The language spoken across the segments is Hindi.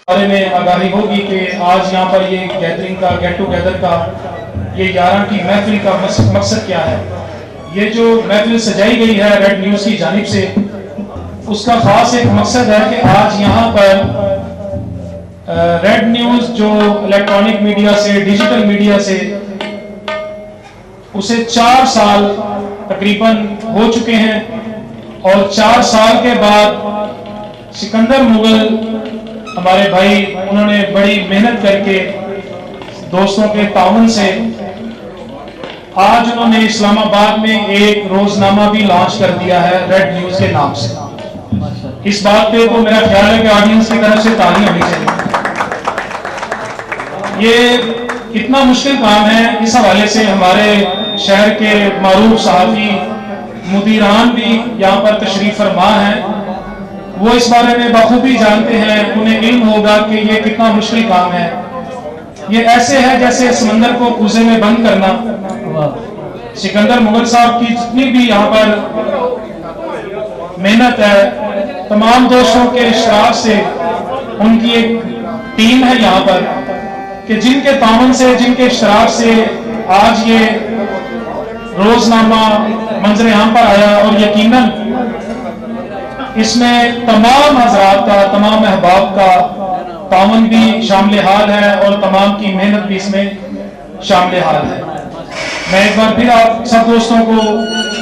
बारे में आगाही होगी कि आज यहाँ पर ये गैदरिंग का गेट टुगेदर का ये 11 की महफिल का मकसद क्या है। ये जो महफिल सजाई गई है रेड न्यूज़ की जानिब से, उसका खास एक मकसद है कि आज यहाँ पर रेड न्यूज़ जो इलेक्ट्रॉनिक मीडिया से, डिजिटल मीडिया से, उसे 4 साल तकरीबन हो चुके हैं और 4 साल के बाद सिकंदर मुगल हमारे भाई, उन्होंने बड़ी मेहनत करके दोस्तों के ताउन से आज उन्होंने इस्लामाबाद में एक रोजनामा भी लॉन्च कर दिया है रेड न्यूज़ के नाम से। इस बात पे तो मेरा ख्याल है कि ऑडियंस की तरफ से ताली होनी चाहिए। ये कितना मुश्किल काम है, इस हवाले से हमारे शहर के मारूफ सहाफ़ी मुदीरान भी यहाँ पर तशरीफ फरमा हैं, वो इस बारे में बखूबी जानते हैं, उन्हें इल्म होगा कि ये कितना मुश्किल काम है। ये ऐसे है जैसे समंदर को कूजे में बंद करना। सिकंदर मुगल साहब की जितनी भी यहाँ पर मेहनत है, तमाम दोस्तों के इशराक से उनकी एक टीम है यहाँ पर कि जिनके ताउन से, जिनके इशराक से आज ये रोजनामा मंजर यहाँ पर आया। और यकीनन इसमें तमाम हजरात का, तमाम अहबाब का ताउन भी शामिल हाल है और तमाम की मेहनत भी इसमें शामिल हाल है। मैं एक बार फिर आप सब दोस्तों को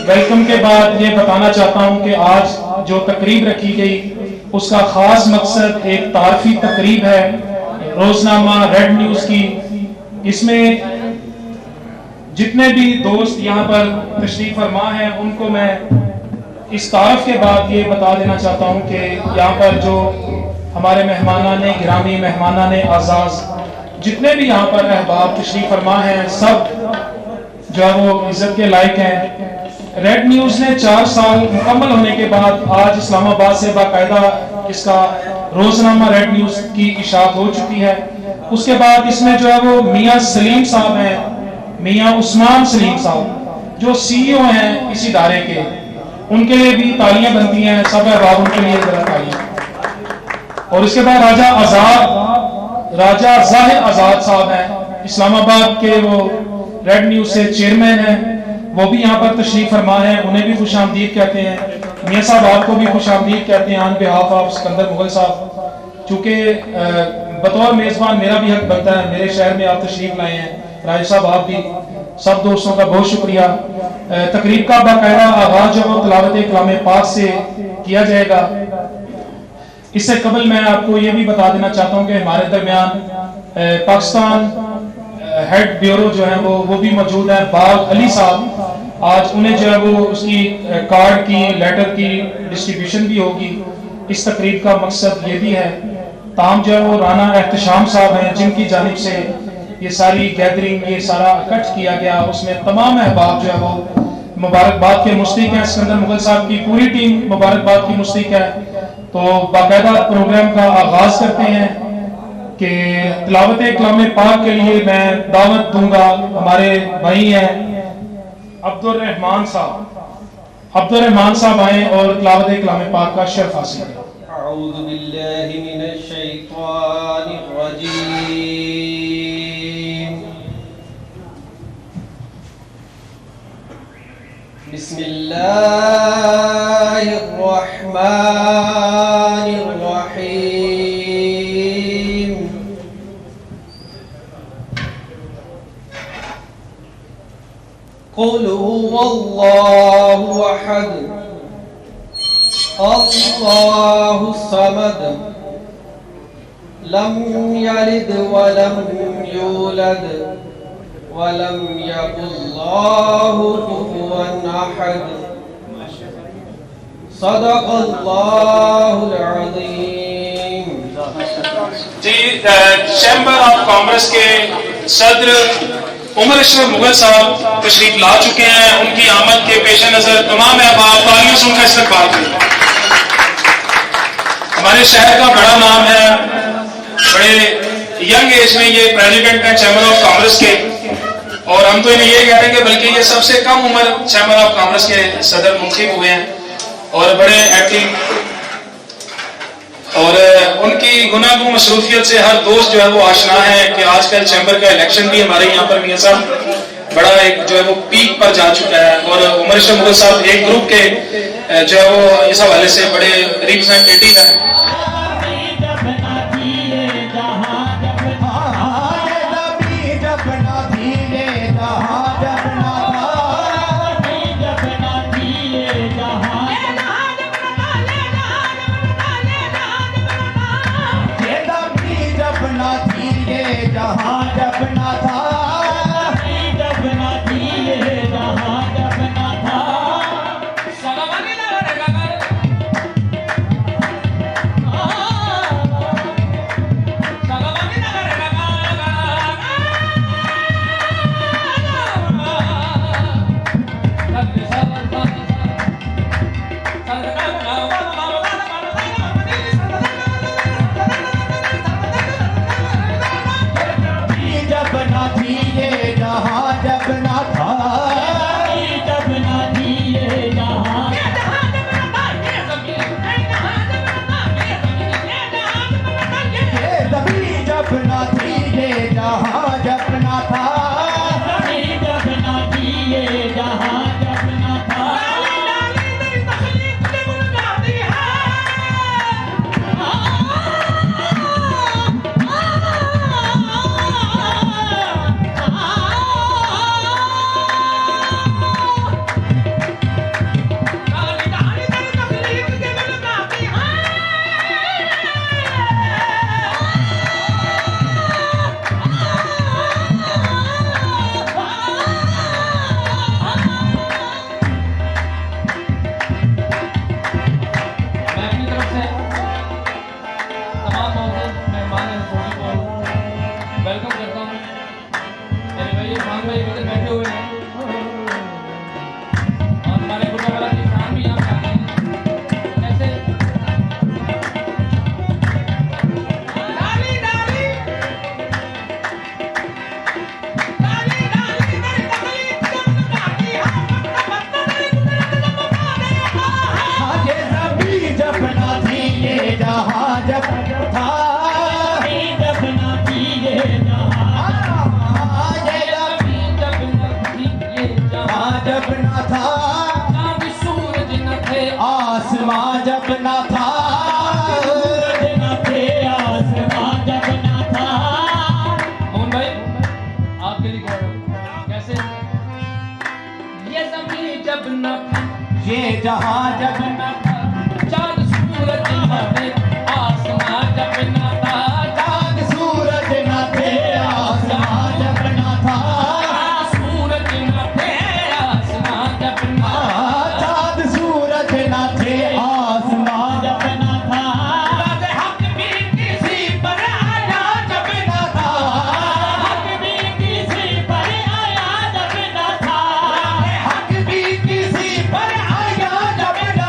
वेलकम के बाद ये बताना चाहता हूं कि आज जो तकरीब रखी गई उसका खास मकसद एक तारफी तकरीब है रोजनामा रेड न्यूज़ की। इसमें जितने भी दोस्त यहाँ पर तशरीफ फरमा हैं उनको मैं इस तारफ के बाद ये बता देना चाहता हूँ कि यहाँ पर जो हमारे मेहमानाने गिरामी, मेहमानाने आज़ाज़, जितने भी यहाँ पर अहबाब तशरीफ फरमा हैं, सब जो है वो इज्जत के लायक हैं। रेड न्यूज़ ने 4 साल मुकम्मल होने के बाद आज इस्लामाबाद से बाकायदा इसका रोजनामा रेड न्यूज़ की इशाअत हो चुकी है। उसके बाद इसमें जो है वो मियाँ सलीम साहब हैं, मियाँ उस्मान सलीम साहब जो CEO हैं इस इदारे के, उनके लिए भी तालियां बनती हैं। सब अहबाब उनके लिए जरा तालियां। और इसके बाद राजा ज़ाहिर आज़ाद साहब हैं, इस्लामाबाद के वो रेड न्यूज़ से चेयरमैन हैं, वो भी यहाँ पर तशरीफ फरमा है, उन्हें भी खुशामदीद कहते हैं। मियाँ साहब आपको भी खुशामदीद कहते हैं on behalf of Sikandar Mughal साहब। चूँकि बतौर मेज़बान मेरा भी हक बनता है, मेरे शहर में आप तशरीफ लाए हैं, राजा साहब आप भी, सब दोस्तों का बहुत शुक्रिया। तकरीब का बाकायदा आगाज जो वो तिलावत कलाम पाक से किया जाएगा। इससे कबल मैं आपको ये भी बता देना चाहता हूँ कि हमारे दरमियान पाकिस्तान हेड ब्यूरो जो है वो भी मौजूद है, बाग अली साहब। आज उन्हें जो है वो उसकी कार्ड की, लेटर की डिस्ट्रीब्यूशन भी होगी। इस तकरीब का मकसद ये भी है। ताम जो है वो राना एहतशाम साहब हैं, जिनकी जानिब से ये सारी गैदरिंग, ये सारा इकट्ठ किया गया। उसमें तमाम अहबाब जो है वो मुबारकबाद के मुस्तहिक हैं। सिकंदर मुगल साहब की पूरी टीम मुबारकबाद की मुस्तहिक है। तो बाकायदा प्रोग्राम का आगाज करते हैं कि तिलावत कलाम पाक के लिए मैं दावत दूंगा। हमारे भाई हैं अब्दुल रहमान साहब आए और तिलावत कलाम पाक का शर्फ हासिल करें। अऊज़ु बिल्लाहि मिनश शैतानिर रजीम। बिस्मिल्लाहिर रहमानिर रहीम। क़ुल हुवल्लाहु अहद अल्लाहु समद लम यलिद वलम यूलद वलम यकुल्लाहु कुफुवन अहद। सदक़ल्लाहुल अज़ीम। जी, चैम्बर ऑफ कॉमर्स के सदर उमर अशरफ मुगल साहब तशरीफ ला चुके हैं। उनकी आमद के पेश नजर तमाम अहबाब तालियों से उनका इस्तकबाल करें। हमारे शहर का बड़ा नाम है, बड़े यंग एज में ये प्रेसिडेंट है चैम्बर ऑफ कॉमर्स के, और हम तो इन्हें ये कह रहे हैं कि बल्कि ये सबसे कम उम्र चैम्बर ऑफ कॉमर्स के सदर मुंतखब हुए हैं और बड़े एक्टिव। और उनकी ही गुनागो मसरूफियत से हर दोस्त जो है वो आशना है कि आजकल चैम्बर का इलेक्शन भी हमारे यहाँ पर मियां साहब बड़ा एक जो है वो पीक पर जा चुका है, और उमर शह मुगल साहब एक ग्रुप के जो है वो इस हवाले से बड़े रिप्रेजेंटेटिव हैं। आसमां जब न था, सूरज न थे, आसमां जब न था। मोहन भाई आपके लिए कैसे? ये ज़मीन जब न थी, ये जहां जब न था, चांद सूरज न थे, आसमां जब न था, चांद सूरज न थे, आसमां जब न था, सूरज न थे, आसमां जब न था, चांद सूरज न थे, आसमां जब न था, हक भी किसी पर आया जब न था, हक भी किसी पर आया जब न था, हक भी किसी पर आया जब न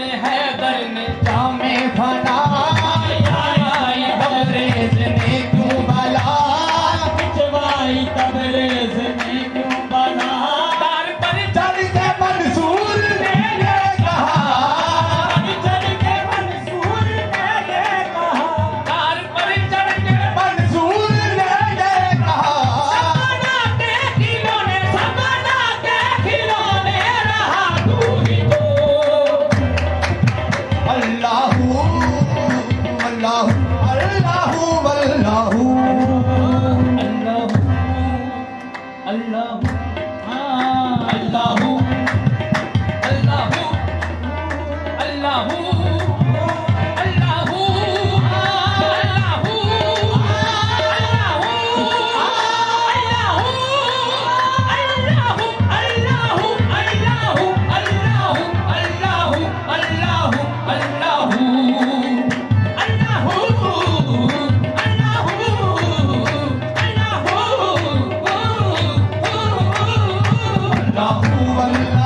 इब्न हैदर ने जामे फना आई तबरेज ने क्यों बला पिछवाई तबरेज ने क्यों बला तार पर चढ़ के मंसूर ने ये कहा चढ़ के मंसूर ने ये कहा तार पर चढ़ के मंसूर ने ये कहा सपना के खिलौने रहा तू ही तो अल्लाहू अल्लाहू अल्लाहू अल्लाहू अल्लाहू अल्लाहू अल्लाहू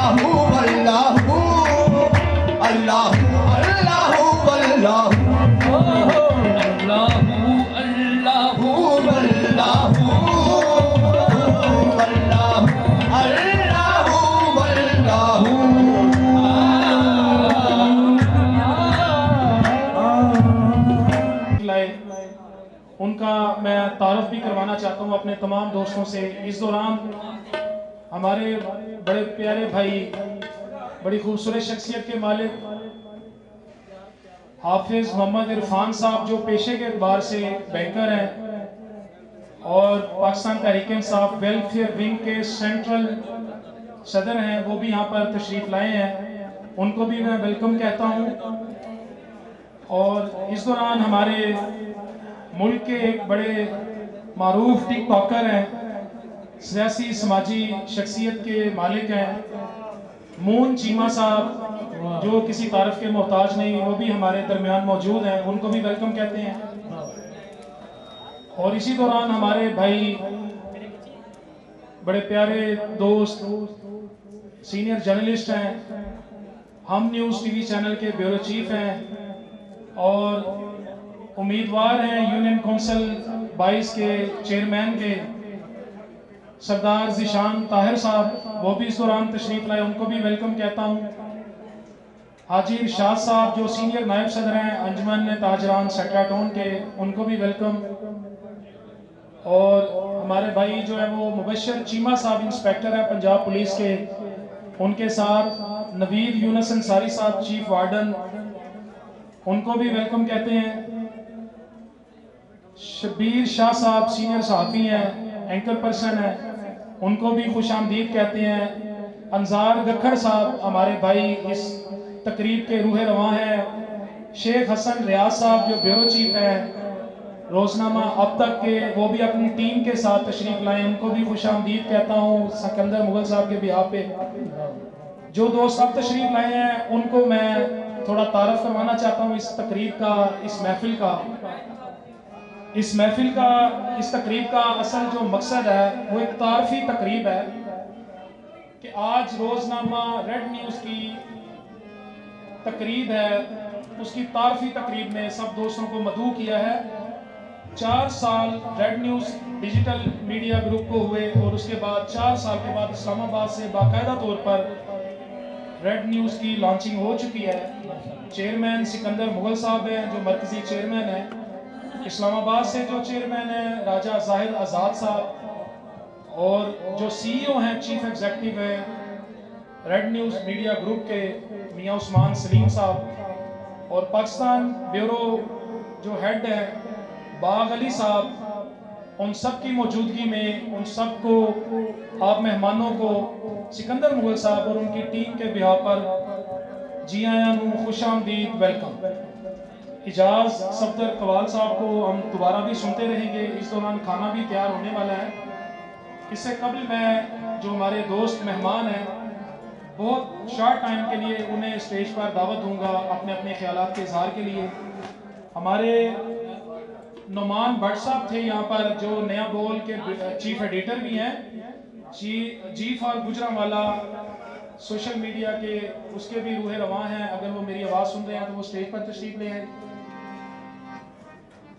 अल्लाहू अल्लाहू अल्लाहू अल्लाहू अल्लाहू अल्लाहू अल्लाहू उनका मैं तारुफ भी करवाना चाहता हूँ अपने तमाम दोस्तों से। इस दौरान हमारे बड़े प्यारे भाई, बड़ी खूबसूरत शख्सियत के मालिक हाफिज मोहम्मद इरफान साहब, जो पेशे के एतबार से बैंकर हैं और पाकिस्तान तहरीक इंसाफ वेलफेयर विंग के सेंट्रल सदर हैं, वो भी यहाँ पर तशरीफ लाए हैं। उनको भी मैं वेलकम कहता हूँ। और इस दौरान हमारे मुल्क के एक बड़े मारूफ टिक टॉकर हैं, सियासी समाजी शख्सियत के मालिक हैं मून चीमा साहब, जो किसी तारीफ के मोहताज नहीं, वो भी हमारे दरमियान मौजूद हैं। उनको भी वेलकम कहते हैं। और इसी दौरान हमारे भाई, बड़े प्यारे दोस्त, सीनियर जर्नलिस्ट हैं, हम न्यूज़ टीवी चैनल के ब्यूरो चीफ हैं और उम्मीदवार हैं यूनियन काउंसिल 22 के चेयरमैन के सरदार ज़ीशान ताहिर साहब, वो भी इस दौरान तशरीफ लाए। उनको भी वेलकम कहता हूँ। हाजी इरशाद साहब, जो सीनियर नायब सदर हैं अंजुमन ताजरान सेक्रेटोन के, उनको भी वेलकम। और हमारे भाई जो है वो मुबशर चीमा साहब, इंस्पेक्टर है पंजाब पुलिस के, उनके साथ नवीद यूनस अंसारी साहब, चीफ वार्डन, उनको भी वेलकम कहते हैं। शबीर शाह साहब सीनियर सहाफ़ी हैं, एंकर पर्सन हैं, उनको भी खुश आमदीद कहते हैं। अंजार गखड़ साहब हमारे भाई इस तकरीब के रूह रवां हैं। शेख हसन रियाज साहब जो ब्यूरो चीफ हैं रोजनामा अब तक के, वो भी अपनी टीम के साथ तशरीफ लाए, उनको भी खुश आमदीद कहता हूँ सिकंदर मुगल साहब के बिहाफ पे। जो दोस्त अब तशरीफ लाए हैं उनको मैं थोड़ा तारफ करवाना चाहता हूँ इस तकरीब का, इस महफिल का। इस तकरीब का असल जो मकसद है वो एक तारफी तकरीब है कि आज रोजनामा रेड न्यूज़ की तकरीब है, उसकी तारफी तकरीब में सब दोस्तों को मदऊ किया है। 4 साल red news digital media group को हुए और उसके बाद 4 साल के बाद इस्लामाबाद से बाकायदा तौर पर रेड न्यूज़ की लॉन्चिंग हो चुकी है। चेयरमैन सिकंदर मुगल साहब हैं जो मरकजी चेयरमैन हैं। इस्लामाबाद से जो चेयरमैन है राजा जाहिद आज़ाद साहब, और जो CEO हैं, चीफ एग्जीक्यूटिव है रेड न्यूज़ मीडिया ग्रुप के मियां उस्मान सलीम साहब, और पाकिस्तान ब्यूरो जो हेड है बाग अली साहब। उन सब की मौजूदगी में उन सब को, आप मेहमानों को सिकंदर मुगल साहब और उनकी टीम के बिहार पर जी आयां नू खुश आमदीद वेलकम। इजाज सफदर कवाल साहब को हम दोबारा भी सुनते रहेंगे। इस दौरान खाना भी तैयार होने वाला है। इससे कबल मैं जो हमारे दोस्त मेहमान हैं, बहुत शॉर्ट टाइम के लिए उन्हें स्टेज पर दावत दूंगा अपने अपने ख्यालात के इजहार के लिए। हमारे नुमान भट्ट साहब थे यहाँ पर, जो नया बोल के चीफ एडिटर भी हैं, जी फॉर गुजरांवाला सोशल मीडिया के उसके भी रूह रवां हैं, अगर वो मेरी आवाज़ सुन रहे हैं तो वो स्टेज पर तशरीफ ले आए।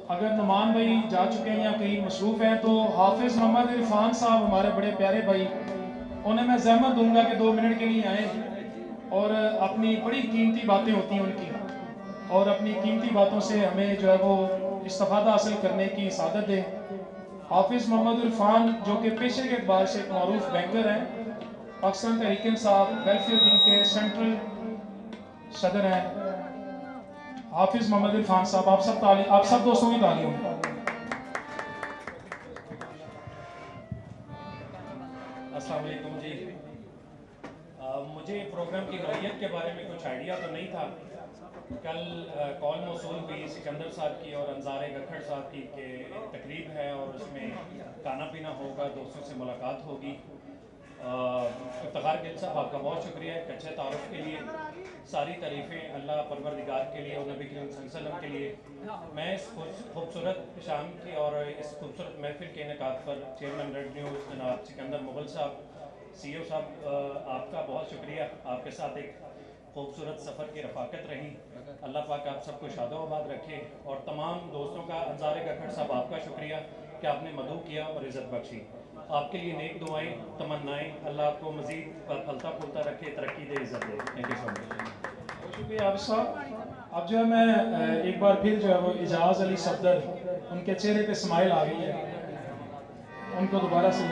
अगर नुमान भाई जा चुके हैं या कहीं मसरूफ़ हैं तो हाफिज़ मोहम्मद इरफान साहब हमारे बड़े प्यारे भाई, उन्हें मैं ज़हमत दूंगा कि 2 मिनट के लिए आए और अपनी बड़ी कीमती बातें होती हैं उनकी, और अपनी कीमती बातों से हमें जो है वो इस्तिफ़ादा हासिल करने की सादत दें। हाफिज़ मोहम्मद इरफान जो कि पेशे के अतबार से एक मारूफ बैंकर हैं, पाकिस्तान तहरीक इंसाफ वेलफेयर विंग के सेंट्रल सदर हैं। हाफिज़ मोहम्मद इरफान साहब, आप सब दोस्तों की तालीम। अस्सलाम वालेकुम जी। मुझे प्रोग्राम की नौइयत के बारे में कुछ आइडिया तो नहीं था। कल कॉल मौसूल हुई सिकंदर साहब की और अंजार गखड़ साहब की कि तकरीब है और उसमें खाना पीना होगा, दोस्तों से मुलाकात होगी। इफ्तिखार गिल साहब, आपका बहुत शुक्रिया एक अच्छे तारुफ के लिए। सारी तारीफ़ें अल्लाह परवरदिगार के लिए और नबी करीम सल्लल्लाहु अलैहि वसल्लम के लिए। मैं इस खूबसूरत शाम की और इस खूबसूरत महफिल के इनेकाद पर चेयरमैन रेड न्यूज़ जनाब सिकंदर मुगल साहब, CEO साहब, आपका बहुत शुक्रिया। आपके साथ एक खूबसूरत सफ़र की रफ़ाकत रही। अल्लाह पाक आप सबको शादोआबाद रखे। और तमाम दोस्तों का, अंजार गखड़ साहब आपका शुक्रिया कि आपने मदऊ किया और इज़्ज़त बख्शी। आपके लिए नेक दुआएं, तमन्नाएं, अल्लाह आपको मज़ीद फलता फूलता रखे, तरक्की दे, इज़्ज़त दे। Thank you so much. बहुत शुक्रिया आप साहब। अब जो है मैं एक बार फिर जो है वो इजाज़ अली सफदर, उनके चेहरे पे स्माइल आ गई है, उनको दोबारा से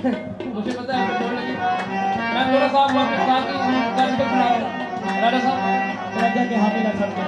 मुझे पता है बोल लगी मैं थोड़ा सा आपको अपने साथ की दर्द को सुना रहा हूं राजा साहब राजा के हाथ मिला सबको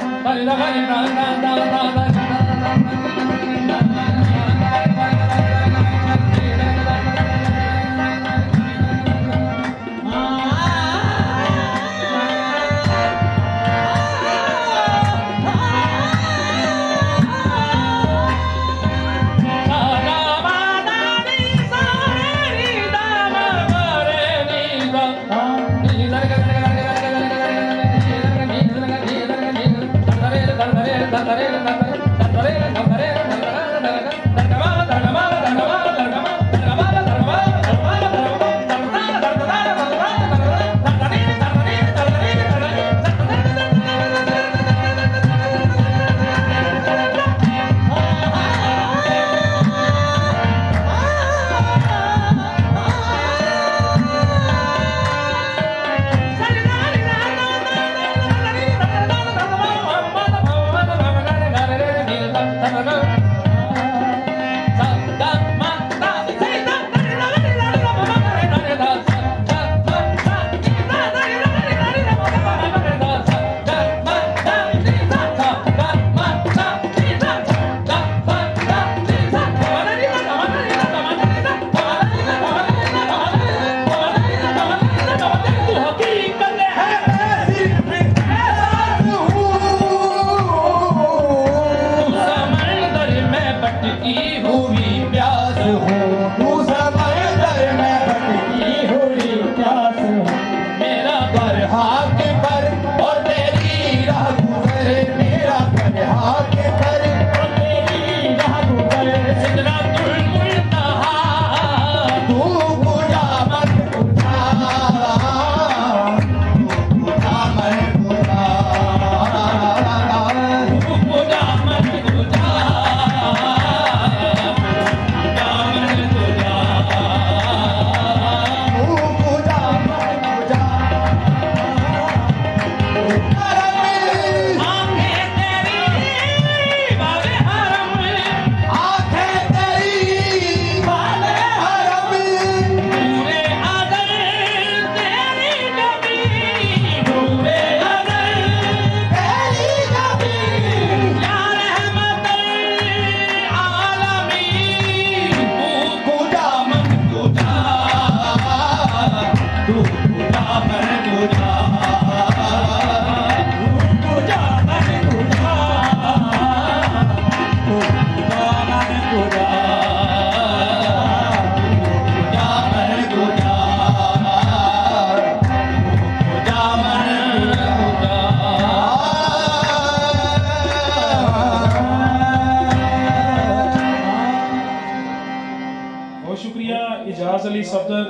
एजाज अली सफदर,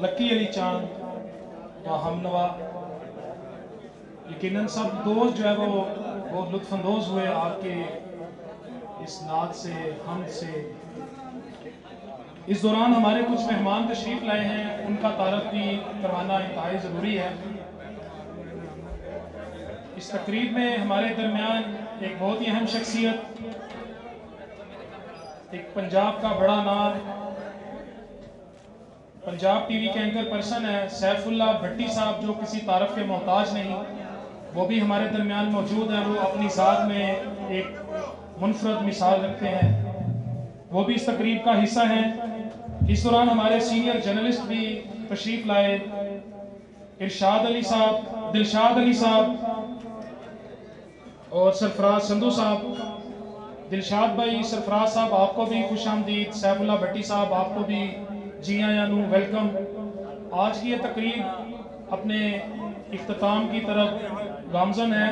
लकी अली चांद व हमनवा, यकीनन सब दोस्त जो है वो बहुत लुत्फानंदोज हुए आपके इस नाद से, हम से। इस दौरान हमारे कुछ मेहमान तशरीफ लाए हैं, उनका तारफ़ भी करवाना इंतहाई ज़रूरी है। इस तकरीब में हमारे दरमियान एक बहुत ही अहम शख्सियत, एक पंजाब का बड़ा नाम, पंजाब टीवी के एंकर पर्सन है सैफुल्ला भट्टी साहब, जो किसी तारफ़ के मोहताज नहीं, वो भी हमारे दरमियान मौजूद हैं। वो अपनी ज़ात में एक मुनफरद मिसाल रखते हैं, वो भी इस तकरीब का हिस्सा हैं। इस दौरान हमारे सीनियर जर्नलिस्ट भी तशरीफ़ लाए, इरशाद अली साहब, दिलशाद अली साहब और सरफराज संधू साहब। दिलशाद भाई, सरफराज साहब आपको भी खुश आमदीद, सैफुल्ला भट्टी साहब आपको भी जी आयानू, वेलकम। आज की ये तकरीब अपने इख्तिताम की तरफ गामजन है।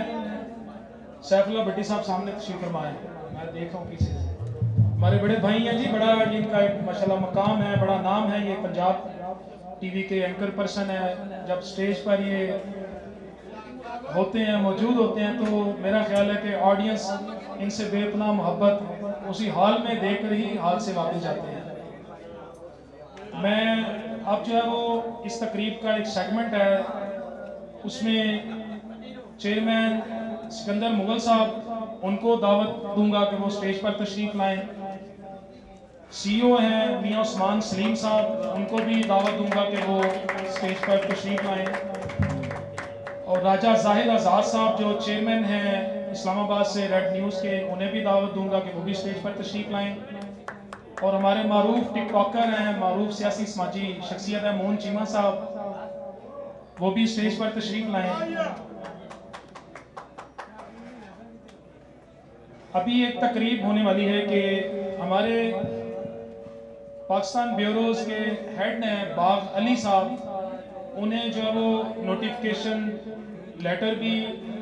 सैफुल्ला भट्टी साहब सामने तशरीफ फरमाएं, मैं देख रहा हूँ पीछे से। हमारे बड़े भाई हैं जी, बड़ा इनका एक माशाल्लाह मकाम है, बड़ा नाम है। ये पंजाब टीवी के एंकर पर्सन है। जब स्टेज पर ये होते हैं, मौजूद होते हैं, तो मेरा ख्याल है कि ऑडियंस इनसे बेपनाह मोहब्बत उसी हाल में देखकर ही हाल से वापस जाते हैं। मैं अब जो है वो इस तकरीब का एक सेगमेंट है, उसमें चेयरमैन सिकंदर मुगल साहब, उनको दावत दूंगा कि वो स्टेज पर तशरीफ लाएं। CEO हैं मियां उस्मान सलीम साहब, उनको भी दावत दूंगा कि वो स्टेज पर तशरीफ लाएं। और राजा जाहिद आज़ाद साहब जो चेयरमैन हैं इस्लामाबाद से रेड न्यूज़ के, उन्हें भी दावत दूंगा कि वो भी स्टेज पर तशरीफ लाएं। और हमारे मारूफ टिकटॉकर हैं, मारूफ सियासी समाजी शख्सियत है मोहन चीमा साहब, वो भी स्टेज पर तशरीफ लाएं। अभी एक तकरीब होने वाली है कि हमारे पाकिस्तान ब्यूरोज के हेड हैं बाग अली साहब, उन्हें जो है वो नोटिफिकेशन लेटर भी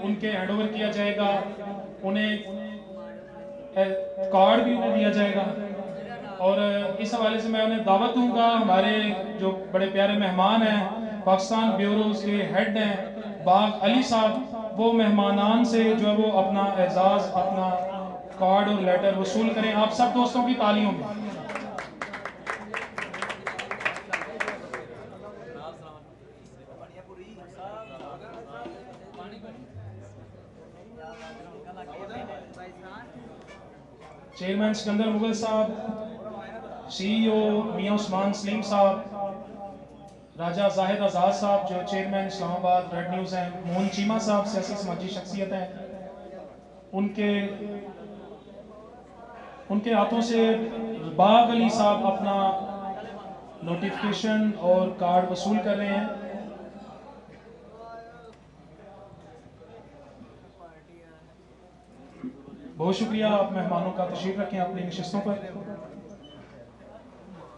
उनके हैंड ओवर किया जाएगा, उन्हें कार्ड भी उन्हें दिया जाएगा। और इस हवाले से मैं उन्हें दावत दूंगा। हमारे जो बड़े प्यारे मेहमान हैं पाकिस्तान ब्यूरोज के हेड हैं बाग अली साहब, वो मेहमानान से जो है वो अपना एजाज़, अपना कार्ड और लेटर वसूल करें। आप सब दोस्तों की तालियों में। चेयरमैन सिकंदर मुगल साहब, CEO मियां उस्मान सलीम साहब, राजा जाहिद आज़ाद साहब जो चेयरमैन इस्लामाबाद रेड न्यूज़ हैं, मोहन चीमा साहब सियासी समाजी शख्सियत हैं, उनके हाथों से बाग अली साहब अपना नोटिफिकेशन और कार्ड वसूल कर रहे हैं। बहुत शुक्रिया आप मेहमानों का, तशरीफ रखें अपनी नशिस्तों पर।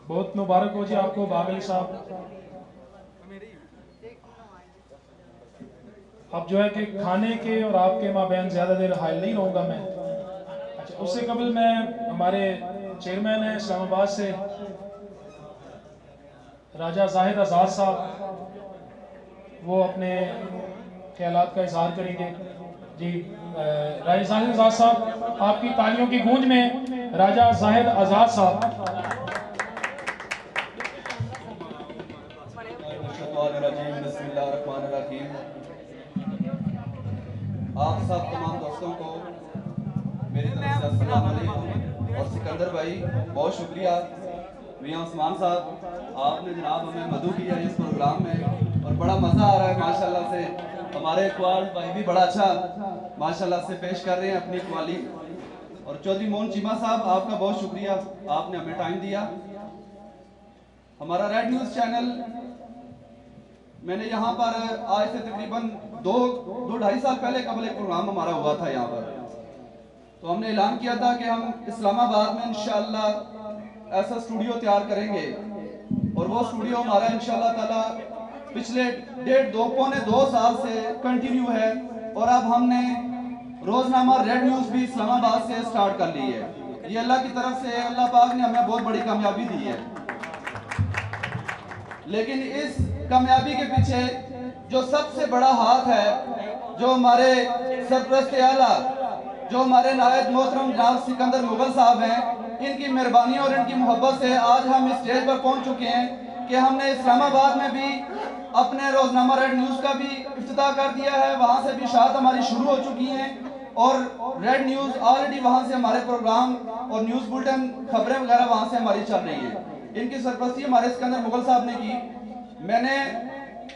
बहुत मुबारक हो जी आपको बाग अली साहब। अब जो है कि खाने के और आपके माबैन ज़्यादा देर हायल नहीं रहूँगा मैं। अच्छा, उससे कबल मैं हमारे चेयरमैन हैं इस्लामाबाद से राजा जाहिद आज़ाद साहब, वो अपने ख्यालात का इजहार करेंगे। जी राजा जाहिद आज़ाद साहब, आपकी तालियों की गूंज में राजा जाहिद आज़ाद साहब। आप सब तमाम दोस्तों को मेरी तरफ से अस्सलाम वालेकुम। और सिकंदर भाई बहुत शुक्रिया, मियां उस्मान साहब आपने जनाब हमें मदू किया इस प्रोग्राम में और बड़ा मज़ा आ रहा है माशाल्लाह से। हमारे इकबाल भाई भी बड़ा अच्छा माशाल्लाह से पेश कर रहे हैं अपनी कवाली। और चौधरी मोहन चीमा साहब आपका बहुत शुक्रिया, आपने हमें टाइम दिया। हमारा रेड न्यूज़ चैनल, मैंने यहाँ पर आज से तकरीबन दो ढाई साल पहले कबल एक प्रोग्राम हमारा हुआ था यहाँ पर, तो हमने ऐलान किया था कि हम इस्लामाबाद में इंशाअल्लाह ऐसा स्टूडियो तैयार करेंगे। और वो स्टूडियो हमारा इंशाअल्लाह ताला पिछले 1.5-2 साल से कंटिन्यू है। और अब हमने रोजनामा रेड न्यूज़ भी इस्लामाबाद से स्टार्ट कर ली है। ये अल्लाह की तरफ से, अल्लाह पाक ने हमें बहुत बड़ी कामयाबी दी है। लेकिन इस कामयाबी के पीछे जो सबसे बड़ा हाथ है, जो हमारे सरपरस्त आला, जो हमारे नायब मोहतरम जनाब सिकंदर मुगल साहब हैं, इनकी मेहरबानी और इनकी मोहब्बत से आज हम इस स्टेज पर पहुंच चुके हैं कि हमने इस्लामाबाद में भी अपने रोजनामा रेड न्यूज़ का भी इफ्तिताह कर दिया है। वहां से भी शायद हमारी शुरू हो चुकी हैं और रेड न्यूज़ ऑलरेडी वहां से हमारे प्रोग्राम और न्यूज़ बुलेटिन खबरें वगैरह वहां से हमारी चल रही हैं। इनकी सरपरस्ती हमारे सिकंदर मुगल साहब ने की।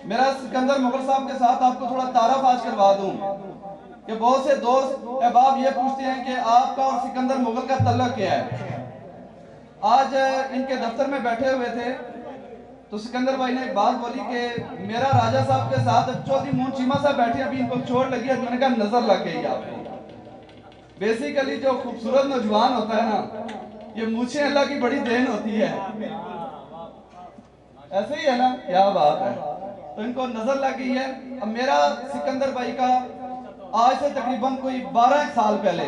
मेरा सिकंदर मुगल साहब के साथ आपको थोड़ा तारफ आज करवा दूं कि बहुत से दोस्त अहबाब ये पूछते हैं कि आपका और सिकंदर मुगल का तल्लुक क्या है। आज इनके दफ्तर में बैठे हुए थे तो सिकंदर भाई ने एक बात बोली कि मेरा राजा साहब के साथ चौधरी मोहन चीमा साहब बैठे, अभी इनको चोट लगी है। मैंने कहा नजर लग गई आपको। बेसिकली जो खूबसूरत नौजवान होता है ना, ये मूछें अल्लाह की बड़ी देन होती है। ऐसे ही है ना, क्या बात है। तो इनको नजर लग गई है। अब मेरा सिकंदर भाई का आज से तकरीबन कोई 12 साल पहले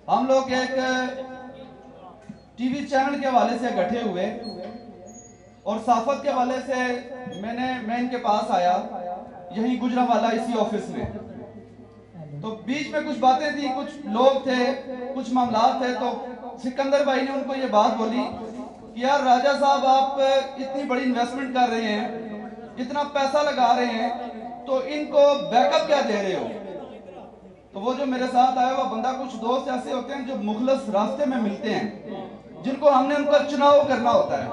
हम लोग एक टीवी चैनल के हवाले से इकट्ठे हुए और साफत के हवाले से मैं इनके पास आया, यही गुजरांवाला इसी ऑफिस में। तो बीच में कुछ बातें थी, कुछ लोग थे, कुछ मामलात थे। तो सिकंदर भाई ने उनको ये बात बोली कि यार राजा साहब, आप इतनी बड़ी इन्वेस्टमेंट कर रहे हैं, इतना पैसा लगा रहे हैं, तो इनको बैकअप क्या दे रहे हो। तो वो जो मेरे साथ आया वो बंदा, कुछ दोस्त ऐसे होते हैं जो मुखलस रास्ते में मिलते हैं, जिनको हमने उनका चुनाव करना होता है।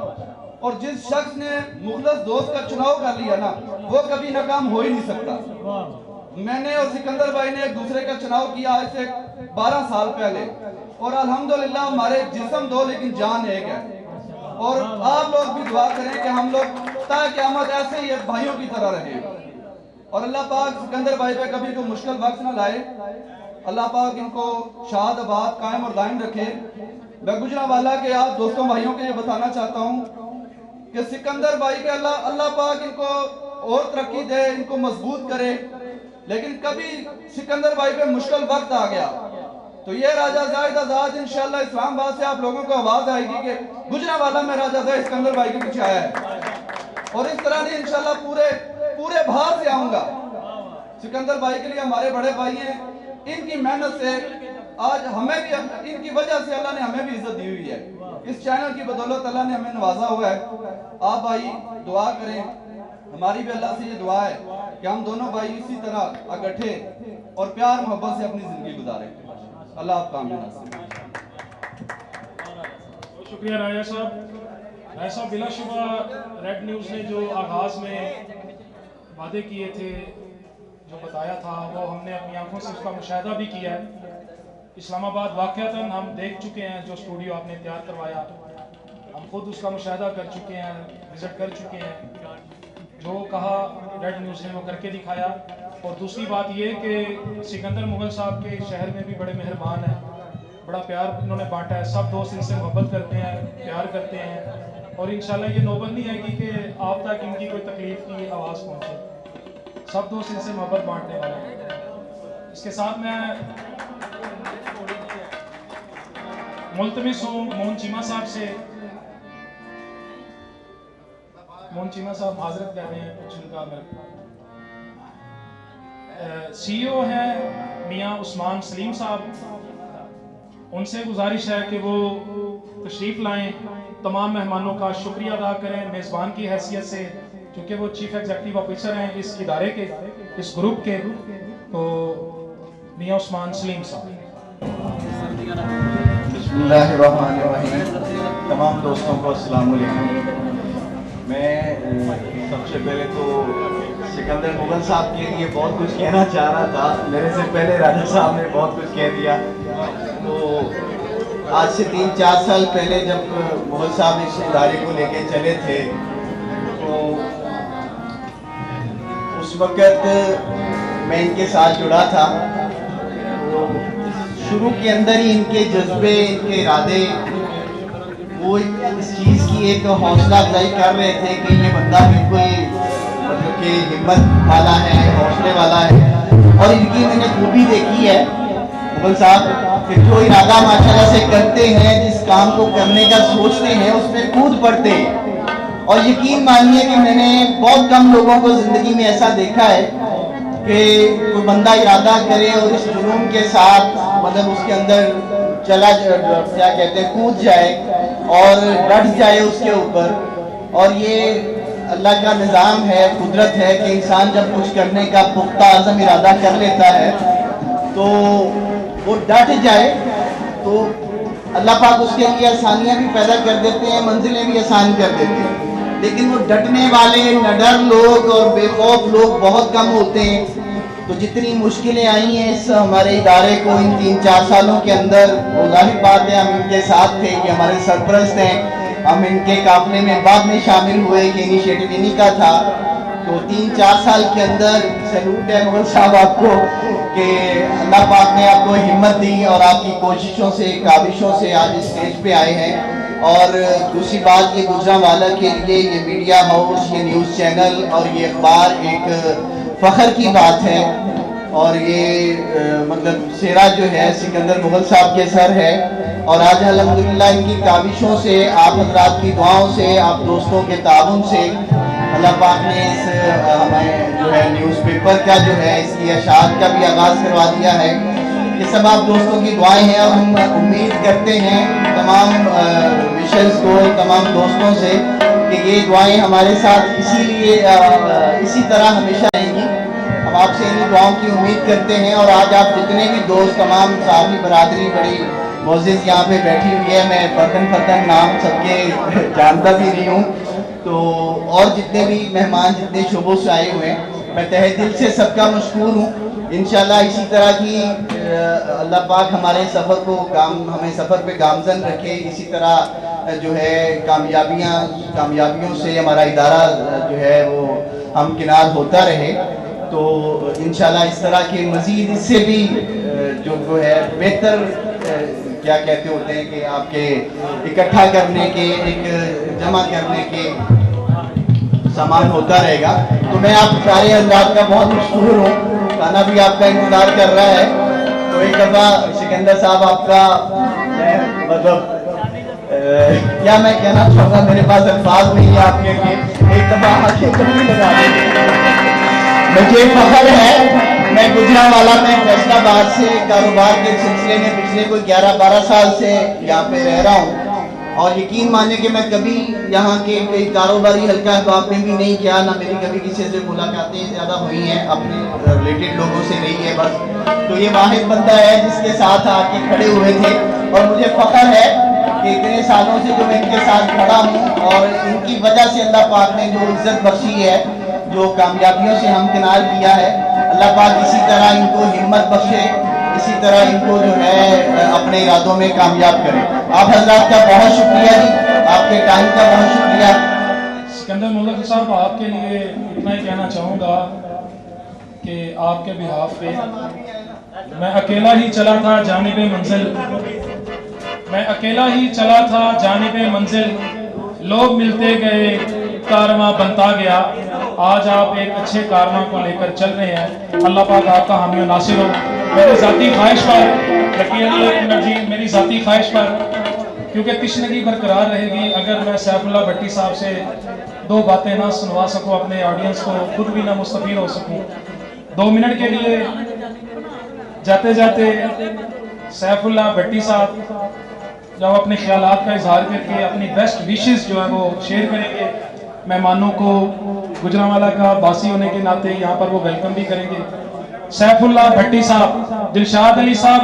और जिस शख्स ने मुखलस दोस्त का चुनाव कर लिया ना, वो कभी नाकाम हो ही नहीं सकता। मैंने और सिकंदर भाई ने एक दूसरे का चुनाव किया आज से 12 साल पहले, और अल्हम्दुलिल्लाह हमारे जिस्म दो लेकिन जान एक है। और आप लोग भी दुआ करें कि हम लोग क़यामत ऐसे ही भाइयों की तरह रहे, और अल्लाह पाक सिकंदर भाई पे कभी कोई मुश्किल वक्त ना लाए। अल्लाह पाक इनको शाद आबाद कायम और दायम रखे। मैं गुजरांवाला के आप दोस्तों भाइयों के ये बताना चाहता हूँ कि सिकंदर भाई के अल्लाह पाक इनको और तरक्की दे, इनको मजबूत करे। लेकिन कभी सिकंदर भाई पे मुश्किल वक्त आ गया तो ये राजा जाहिद आजाद इंशाल्लाह इस्लामाबाद से आप लोगों को आवाज आएगी कि गुजरांवाला में राजा जाहिद सिकंदर भाई के पीछे आया है। और इस तरह नहीं इंशाल्लाह पूरे बाहर से आऊंगा। सिकंदर भाई के लिए हमारे बड़े भाई हैं, इनकी मेहनत से आज हमें भी, इनकी वजह से अल्लाह ने हमें भी इज्जत दी हुई है। इस चैनल की बदौलत अल्लाह ने हमें नवाजा हुआ है। आप भाई दुआ करें, हमारी भी अल्लाह से ये दुआ है कि हम दोनों भाई इसी तरह इकट्ठे और प्यार मोहब्बत से अपनी जिंदगी गुजारें। अल्लाह आपका आमीन। बहुत शुक्रिया राजा साहब। राजा साहब, बिलाशुबा रेड न्यूज़ ने जो आगाज़ में वादे किए थे, जो बताया था, वो हमने अपनी आंखों से उसका मुशाहिदा भी किया है। इस्लामाबाद वाक़अतन हम देख चुके हैं, जो स्टूडियो आपने तैयार करवाया, हम खुद उसका मुशाहिदा कर चुके हैं, विज़िट कर चुके हैं। जो कहा रेड न्यूज़ ने वो करके दिखाया। और दूसरी बात ये कि सिकंदर मुगल साहब के शहर में भी बड़े मेहरबान हैं, बड़ा प्यार इन्होंने बांटा है। सब दोस्त इनसे मोहब्बत करते हैं, प्यार करते हैं, और इंशाल्लाह ये नौबत नहीं आएगी कि आप तक इनकी कोई तकलीफ की आवाज़ पहुँचे। सब दोस्त इनसे मोहब्बत बांटने वाले हैं। इसके साथ मैं मुल्तमिस हूँ मोहन चीमा साहब से। मोहन चीमा साहब हाजरत कह रहे हैं, कुछ उनका CEO हैं मियाँ उस्मान सलीम साहब, उनसे गुजारिश है कि वो तशरीफ़ लाएं, तमाम मेहमानों का शुक्रिया अदा करें मेज़बान की हैसियत से, क्योंकि वो चीफ एग्जीक्यूटिव ऑफिसर हैं इस इदारे के, इस ग्रुप के। तो मियाँ उस्मान सलीम साहब। बिस्मिल्लाहिर्रहमानिर्रहीम। तमाम दोस्तों को अस्सलाम वालेकुम। मैं सबसे पहले तो सिकंदर मुगल साहब के लिए बहुत कुछ कहना चाह रहा था, मेरे से पहले राजा साहब ने बहुत कुछ कह दिया। तो आज से 3-4 साल पहले जब मुगल साहब इस इदारे को लेके चले थे, तो उस वक़्त मैं इनके साथ जुड़ा था। तो शुरू के अंदर ही इनके जज्बे, इनके इरादे, वो इस चीज़ की एक हौसला अफजाई कर रहे थे कि ये बंदा बिल्कुल मतलब कि हिम्मत वाला है, हौसले वाला है। और इनकी मैंने खूबी देखी है मुगल साहब कि जो इरादा माशाल्लाह से करते हैं, जिस काम को करने का सोचते हैं, उसमें कूद पड़ते हैं। और यकीन मानिए कि मैंने बहुत कम लोगों को ज़िंदगी में ऐसा देखा है कि कोई बंदा इरादा करे और इस जुनून के साथ मतलब उसके अंदर चला, क्या कहते हैं, कूद जाए और डट जाए उसके ऊपर। और ये अल्लाह का निज़ाम है, कुदरत है कि इंसान जब कुछ करने का पुख्ता अज़म इरादा कर लेता है तो वो डट जाए, तो अल्लाह पाक उसके लिए आसानियाँ भी पैदा कर देते हैं, मंजिलें भी आसान कर देते हैं। लेकिन वो डटने वाले, निडर लोग और बेखौफ लोग बहुत कम होते हैं। तो जितनी मुश्किलें आई हैं इस हमारे इदारे को इन 3-4 सालों के अंदर, वो जाहिर बात है हम इनके साथ थे, कि हमारे सरपरस्त हैं, हम इनके काफले में बाद में शामिल हुए कि इनिशिएटिव इन्हीं का था। तो 3-4 साल के अंदर सैल्यूट है मुगल साहब आपको कि अल्लाह पाक ने आपको हिम्मत दी और आपकी कोशिशों से, काविशों से आज इस स्टेज पे आए हैं। और दूसरी बात, ये गुजरांवाला के लिए ये मीडिया हाउस, ये न्यूज़ चैनल और ये अखबार एक फ़ख्र की बात है। और ये मतलब सेरा जो है सिकंदर मुगल साहब के सर है। और आज अल्हम्दुलिल्लाह इनकी काविशों से, आप हज़रात की दुआओं से, आप दोस्तों के ताउन से अल्लाह पाक ने इस हमें जो है न्यूज़पेपर का जो है इसकी अशात का भी आगाज़ करवा दिया है। ये सब आप दोस्तों की दुआएं हैं और हम उम्मीद करते हैं तमाम विशर्स को, तमाम दोस्तों से कि ये दुआएं हमारे साथ इसी तरह हमेशा रहेंगी। हम आपसे इन दुआओं की उम्मीद करते हैं। और आज आप जितने भी दोस्त, तमाम साहबी बरादरी, बड़ी मोजिज़ यहाँ पे बैठी हुई है, मैं फर्दन नाम सबके जानता भी नहीं हूँ। तो और जितने भी मेहमान जितने शोबों से आए हुए हैं, मैं तहे दिल से सबका मशकूर हूँ। इंशाल्लाह इसी तरह की अल्लाह पाक हमारे हमें सफ़र पे गामजन रखे। इसी तरह जो है कामयाबियों से हमारा इदारा जो है वो हमकिनार होता रहे। तो इंशाल्लाह इस तरह के मज़ीद इससे भी जो है बेहतर क्या कहते होते हैं कि आपके इकट्ठा करने के, एक जमा करने के सामान होता रहेगा। तो मैं आप सारे हज़रात का बहुत मशहूर हूँ। खाना भी आपका इंतज़ार कर रहा है। तो एक दफ़ा सिकंदर साहब आपका मतलब क्या मैं कहना चाहूँगा, मेरे पास अल्फाज नहीं है आपके लिए। एक दफ़ा आंखें कभी लगा मुझे फख्र है, मैं गुजरांवाला में फैसलाबाद से कारोबार के सिलसिले में पिछले कोई 11-12 साल से यहाँ पे रह रहा हूँ। और यकीन माने कि मैं कभी यहाँ के कोई कारोबारी हल्का तो आपने भी नहीं किया, ना मेरी कभी किसी से मुलाकातें ज़्यादा हुई हैं, अपने रिलेटेड लोगों से रही है बस। तो ये वाहिद बंदा है जिसके साथ आके खड़े हुए थे। और मुझे फख्र है कि इतने सालों से जो मैं इनके साथ खड़ा हूँ और इनकी वजह से अल्लाह पाक ने जो इज्जत बख्शी है, जो कामयाबियों से हमकिनार किया है, अल्लाह पाक इसी तरह इनको हिम्मत बख्शे, इसी तरह इनको जो है अपने इरादों में कामयाब करे। आप हजरात का बहुत शुक्रिया जी, आपके टाइम का बहुत शुक्रिया। सिकंदर मुगल साहब, आपके लिए इतना ही कहना चाहूँगा कि आपके बिहाफ पे मैं अकेला ही चला था जानिबे मंजिल, मैं अकेला ही चला था जानिबे मंजिल, लोग मिलते गए कारवां बनता गया। आज आप एक अच्छे कारवां को लेकर चल रहे हैं। अल्लाह पाक आपका हामी और नासिर हो। मेरी ज़ाती ख्वाहिश पर मेरी ज़ाती ख्वाहिश पर, क्योंकि तिश्नगी बरकरार रहेगी अगर मैं सैफुल्लाह भट्टी साहब से दो बातें ना सुनवा सकूं, अपने ऑडियंस को खुद भी ना मुस्तफीद हो सकूं। 2 मिनट के लिए जाते जाते सैफुल्लाह भट्टी साहब जब अपने ख्यालात का इजहार करके अपनी बेस्ट विशेस जो है वो शेयर करेंगे, मेहमानों को गुजरांवाला का बासी होने के नाते यहाँ पर वो वेलकम भी करेंगे। सैफुल्लाह भट्टी साहब, दिलशाद अली साहब,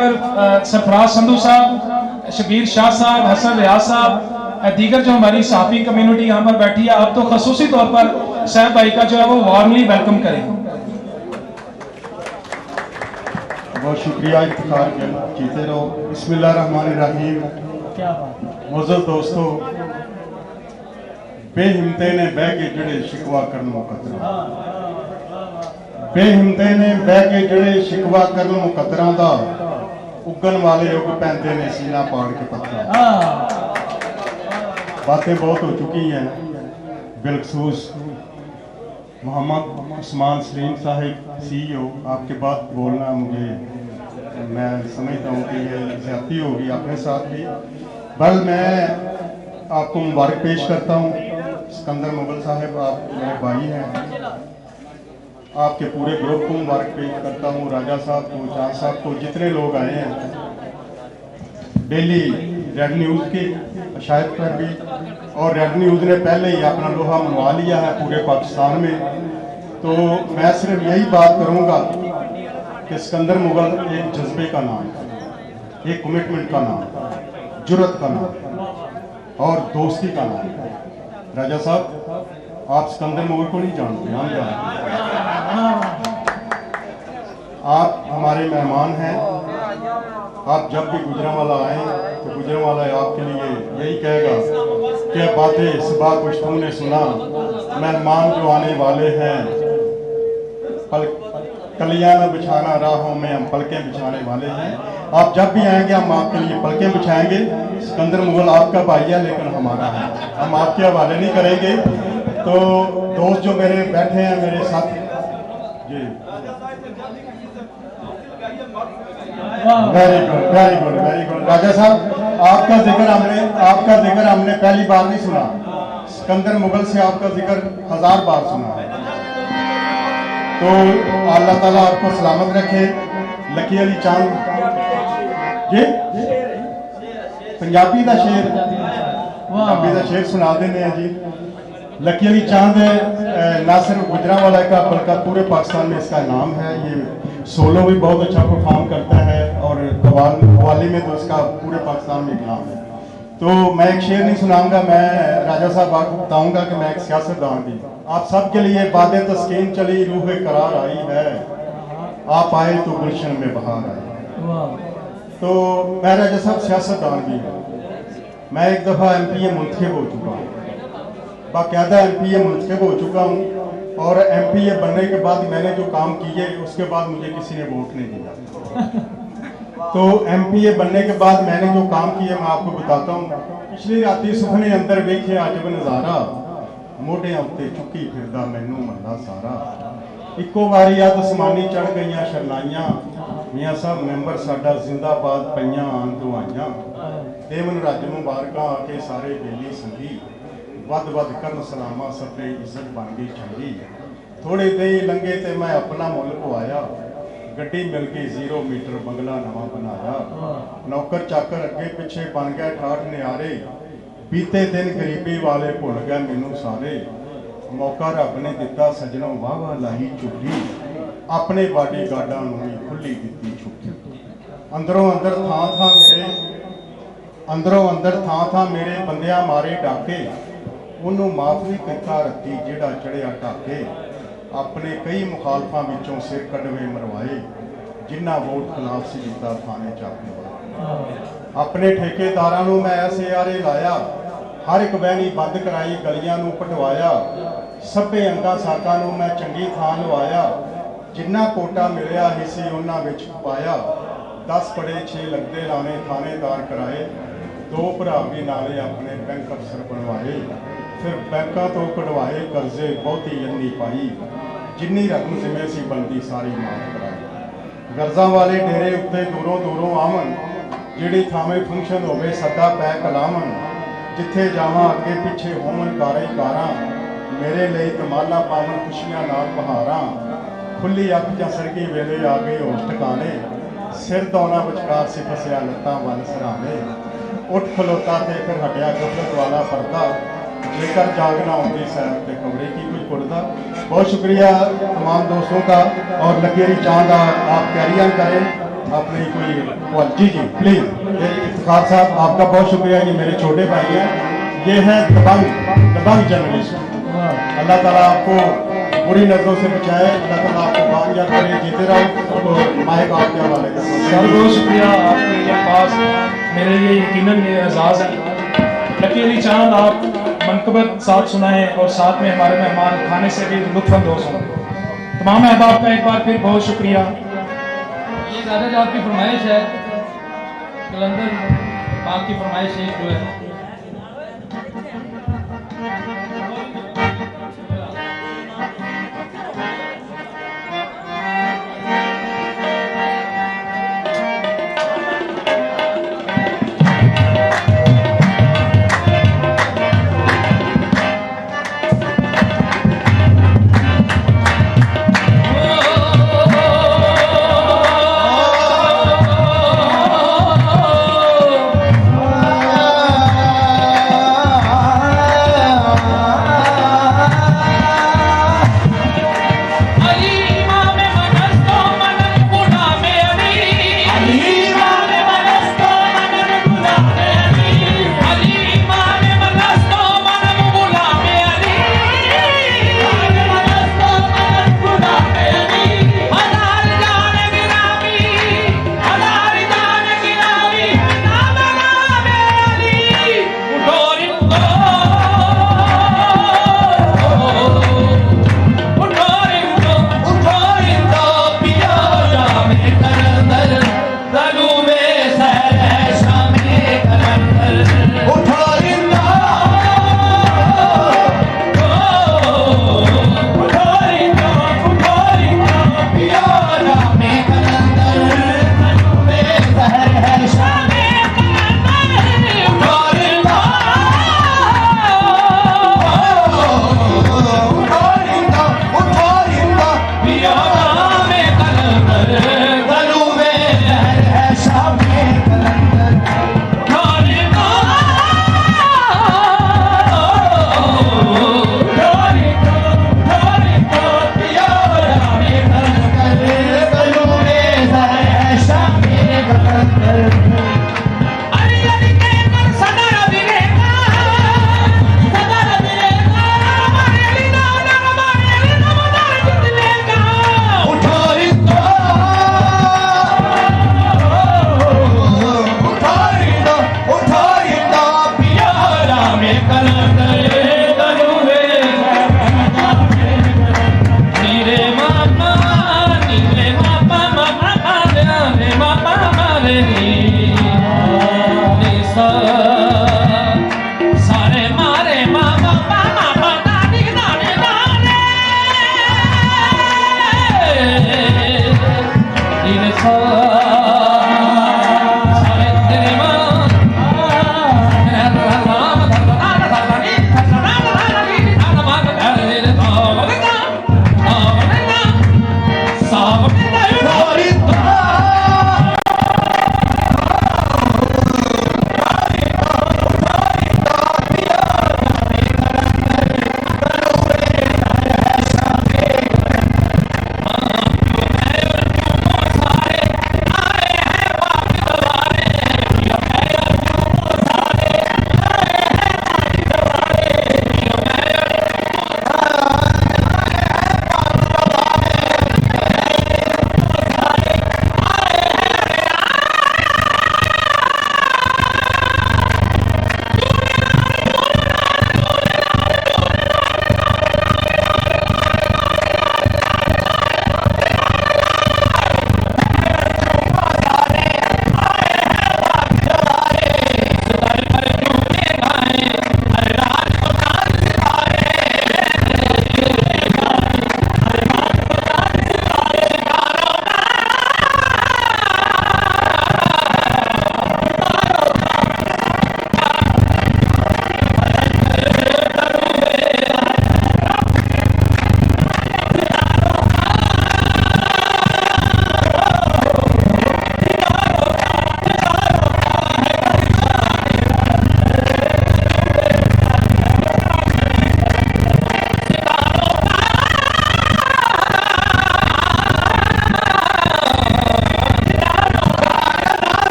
सरफराज संधू साहब, शबीर शाह साहब, हसन रियाज साहब, दीगर जो हमारी सहाफ़ी कम्युनिटी यहाँ पर बैठी है, आप तो खसूसी तौर पर सैफ भाई का जो है वो वार्मली वेलकम करें। बहुत शुक्रिया, इफ्तिखार कीते रहो। बिस्मिल्लाहिर्रहमानिर्रहीम। मोअज़्ज़ज़ दोस्तों, बेहिम्मते ने बह के जड़े शिकवा करन मुकद्दरा, बेहिम्मते ने बह के जड़े शिकवा करन मुकद्दरा दा, उगन वाले उग पैंदे ने सीना पाड़ के पत्थरा। बातें बहुत हो चुकी हैं, बिलखसूस मोहम्मद उस्मान सलीम साहिब CEO, आपके बाद बोलना मैं समझता हूँ कि ये ज़्यादती होगी अपने साथ भी। बल मैं आपको मुबारक पेश करता हूँ। सिकंदर मुगल साहब, आप मेरे भाई हैं, आपके पूरे ग्रुप को मुबारक पेश करता हूँ। राजा साहब को, चांद साहब को, जितने लोग आए हैं डेली रेड न्यूज़ की शायद पर भी, और रेड न्यूज़ ने पहले ही अपना लोहा मनवा लिया है पूरे पाकिस्तान में। तो मैं सिर्फ यही बात करूँगा कि सिकंदर मुगल एक जज्बे का नाम है, एक कमिटमेंट का नाम, जुर्रत का नाम और दोस्ती का नाम। राजा साहब, आप सिकंदर मुगल को नहीं जानते, हम जानते। आप हमारे मेहमान हैं। आप जब भी गुजरांवाला आए तो गुजरांवाला आपके लिए यही कहेगा कि बातें सुबह कुछ तुमने सुना, मेहमान जो आने वाले हैं, कलियां न बिछाना राहों में, हम पलकें बिछाने वाले हैं। आप जब भी आएंगे हम आपके लिए पलकें बिछाएंगे। सिकंदर मुगल आपका भाई है लेकिन हमारा है, हम आपके हवाले नहीं करेंगे। तो दोस्त जो मेरे बैठे हैं मेरे साथ जी, very good very good very good. राजा साहब, आपका जिक्र हमने पहली बार नहीं सुना, सिकंदर मुगल से आपका जिक्र 1000 बार सुना है। तो अल्लाह ताला आपको सलामत रखे। लकी अली चांद जी, पंजाबी का शेर सुना देने हैं जी। लकी अली चांद ना सिर्फ गुजरांवाला का बल्कि पूरे पाकिस्तान में इसका नाम है। ये सोलो भी बहुत अच्छा परफॉर्म करता है और और कव्वाली में तो इसका पूरे पाकिस्तान में इकलाम है। तो मैं एक शेर नहीं सुनाऊंगा, मैं राजा साहब आपको बताऊंगा कि मैं एक सियासतदान भी। आप सबके लिए बादे तस्कीन चली रूह करार आई है, आप आए तो गुलशन में बहार आई। तो मैं राजा साहब सियासतदान भी हूँ। मैं एक दफ़ा MPA मुंतखब हो चुका हूँ, बाकायदा MPA मुंतखब हो चुका हूँ, और MPA बनने के बाद मैंने जो काम किए उसके बाद मुझे किसी ने वोट नहीं दिया। तो MPA बनने के बाद मैंने जो काम किए मैं आपको बताता हूँ। पिछली राती सुखने अंदर वेखे अजब नज़ारा, मोढियां उत्ते चुकी फिरदा मैनू महला सारा। इको वारी अद असमानी चढ़ गईयां शरनाइयां, मियाँ साहब मैंबर साडा जिंदाबाद पईयां आन दुआइयां। देवन रज मुबारकां आके सारे बेली संगी, वध वध करन सलामा सभे इज्जत बन गई चंगी। थोड़े दे लंघे ते मैं अपना मुल पवाया, गड्डी मिल गई 0 मीटर बंगला नवा बनाया। नौकर चाकर अगे पिछे बन गए ठाठ नियारे, बीते दिन गरीबी वाले भुल गए मैनू सारे। मौका रब ने दिता सजनों वाह वाह लाई झुग्गी, अपने बाडी गार्डां नूं भी खुली दिती छुट्टी। अंदरों अंदर थां थां मेरे, अंदरों अंदर थां थां मेरे बंदियां मारे डाके, ਉਹਨੂੰ माफ भी किता रत्ती ਜਿਹੜਾ चढ़िया ढाके। अपने कई मुखालफा विचों सिर कड़वे मरवाए, जिन्ना वोट खिलाफ सी दिता थाने चाके। अपने ठेकेदारां नूं मैं ऐसे आरे लाया, हर एक बहनी बंद कराई गलियां नूं पटवाया। सभे अंगा साकां नूं मैं चंगी थां लवाया, जिन्ना कोटा मिलिया ही सी उन्हां विच पाया। 10 पड़े 6 लगदे लाने थानेदार कराए, 2 भरा भी नाले अपने बैंक अफसर बनवाए। फिर बैंकों तो कढ़वाए कर्जे बहुती अन्नी पाई, जिन्नी रकम जिमें सी बनती सारी माफ कराई। गर्जा वाले डेरे उत्ते दूरों दूरों आवन, जिहड़ी थावे फंक्शन होवे सदा पै कलावन। जिथे जावां अगे पिछे होवन कारे कारां, मेरे लिए कमाला पावन खुशियां नाल बहारां। खुली अख जां सरगी वेले आ गई होश ठिकाने, सिर दौना विचकार सी फसिया लत्तां वल सराने। उठ खलोता ते फिर हटिया गफलत वाला पर्दा, जेकर जागना होगी सैर के कमरे की कुछ कुर्दा। बहुत शुक्रिया तमाम दोस्तों का, और लकीरी चांद आप कैरियर करें अपनी कोई जी जी प्लीज। इफ्तिखार साहब आपका बहुत शुक्रिया, ये मेरे छोटे भाई हैं, ये है दबंग जर्नलिस्ट। अल्लाह ताला आपको बुरी नजरों से बचाए, अल्लाह ताला आपको कामयाब करे, जीते रहो। तो माइक आपके हवाले कर सर बहुत शुक्रिया आपके ये पास, मेरे लिए यकीनन ये एजाज़ है। लकीरी चांद आप मनकबत साथ सुनाएं और साथ में हमारे मेहमान खाने से भी लुत्फानंदोज हों। तमाम अहबाब का एक बार फिर बहुत शुक्रिया। ये दादा आपकी फरमाइश है, कलंदर पाक की फरमाइश एक जो है।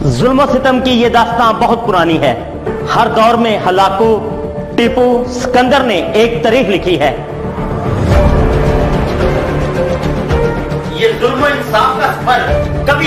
जुल्म सितम की ये दास्तां बहुत पुरानी है। हर दौर में हलाकू, टीपू, सिकंदर ने एक तारीख लिखी है। ये जुल्म इंसाफ का सफर